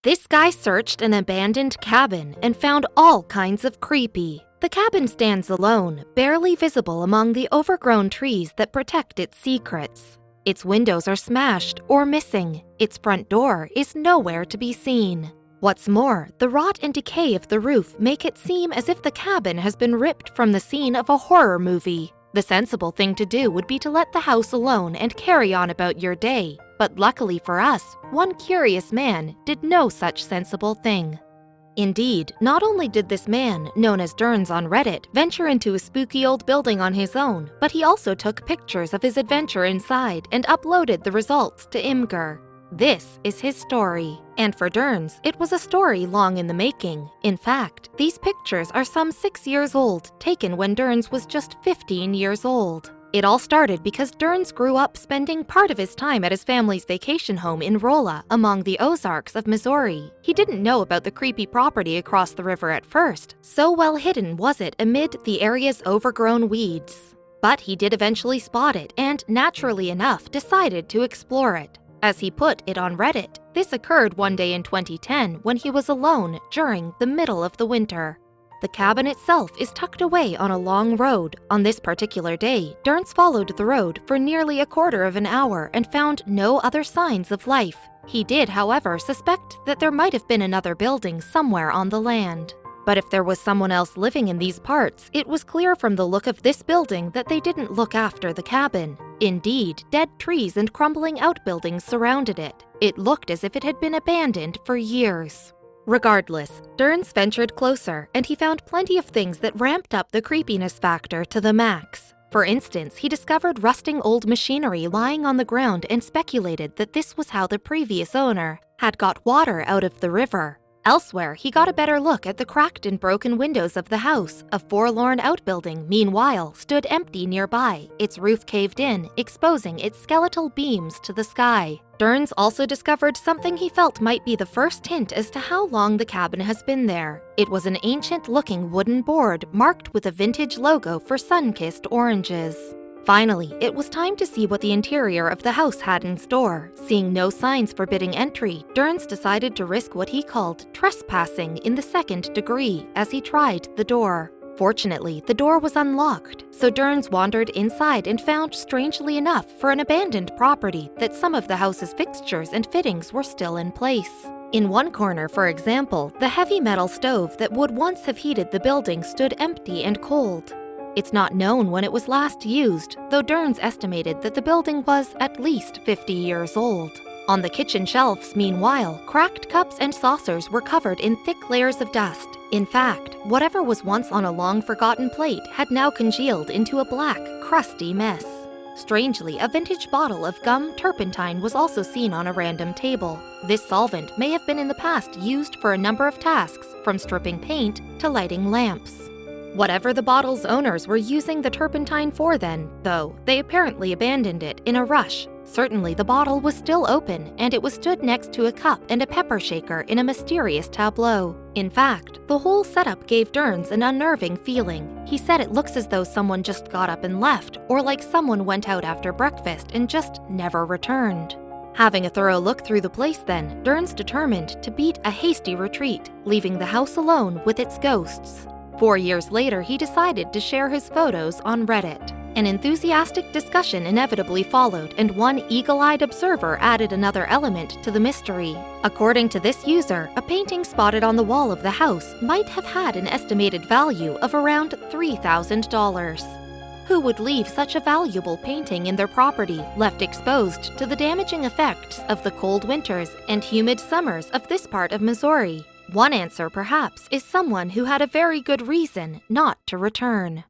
This guy searched an abandoned cabin and found all kinds of creepy. The cabin stands alone, barely visible among the overgrown trees that protect its secrets. Its windows are smashed or missing. Its front door is nowhere to be seen. What's more, the rot and decay of the roof make it seem as if the cabin has been ripped from the scene of a horror movie. The sensible thing to do would be to let the house alone and carry on about your day. But luckily for us, one curious man did no such sensible thing. Indeed, not only did this man, known as Derns on Reddit, venture into a spooky old building on his own, but he also took pictures of his adventure inside and uploaded the results to Imgur. This is his story. And for Derns, it was a story long in the making. In fact, these pictures are some 6 years old, taken when Derns was just 15 years old. It all started because Derns grew up spending part of his time at his family's vacation home in Rolla, among the Ozarks of Missouri. He didn't know about the creepy property across the river at first, so well hidden was it amid the area's overgrown weeds. But he did eventually spot it and, naturally enough, decided to explore it. As he put it on Reddit, this occurred one day in 2010 when he was alone during the middle of the winter. The cabin itself is tucked away on a long road. On this particular day, Derns followed the road for nearly a quarter of an hour and found no other signs of life. He did, however, suspect that there might have been another building somewhere on the land. But if there was someone else living in these parts, it was clear from the look of this building that they didn't look after the cabin. Indeed, dead trees and crumbling outbuildings surrounded it. It looked as if it had been abandoned for years. Regardless, Derns ventured closer, and he found plenty of things that ramped up the creepiness factor to the max. For instance, he discovered rusting old machinery lying on the ground and speculated that this was how the previous owner had got water out of the river. Elsewhere, he got a better look at the cracked and broken windows of the house. A forlorn outbuilding, meanwhile, stood empty nearby, its roof caved in, exposing its skeletal beams to the sky. Derns also discovered something he felt might be the first hint as to how long the cabin has been there. It was an ancient-looking wooden board marked with a vintage logo for sun-kissed oranges. Finally, it was time to see what the interior of the house had in store. Seeing no signs forbidding entry, Derns decided to risk what he called trespassing in the second degree as he tried the door. Fortunately, the door was unlocked, so Derns wandered inside and found, strangely enough, for an abandoned property, that some of the house's fixtures and fittings were still in place. In one corner, for example, the heavy metal stove that would once have heated the building stood empty and cold. It's not known when it was last used, though Derns estimated that the building was at least 50 years old. On the kitchen shelves, meanwhile, cracked cups and saucers were covered in thick layers of dust. In fact, whatever was once on a long-forgotten plate had now congealed into a black, crusty mess. Strangely, a vintage bottle of gum turpentine was also seen on a random table. This solvent may have been in the past used for a number of tasks, from stripping paint to lighting lamps. Whatever the bottle's owners were using the turpentine for then, though, they apparently abandoned it in a rush. Certainly the bottle was still open, and it was stood next to a cup and a pepper shaker in a mysterious tableau. In fact, the whole setup gave Derns an unnerving feeling. He said it looks as though someone just got up and left, or like someone went out after breakfast and just never returned. Having a thorough look through the place then, Derns determined to beat a hasty retreat, leaving the house alone with its ghosts. 4 years later, he decided to share his photos on Reddit. An enthusiastic discussion inevitably followed, and one eagle-eyed observer added another element to the mystery. According to this user, a painting spotted on the wall of the house might have had an estimated value of around $3,000. Who would leave such a valuable painting in their property, left exposed to the damaging effects of the cold winters and humid summers of this part of Missouri? One answer, perhaps, is someone who had a very good reason not to return.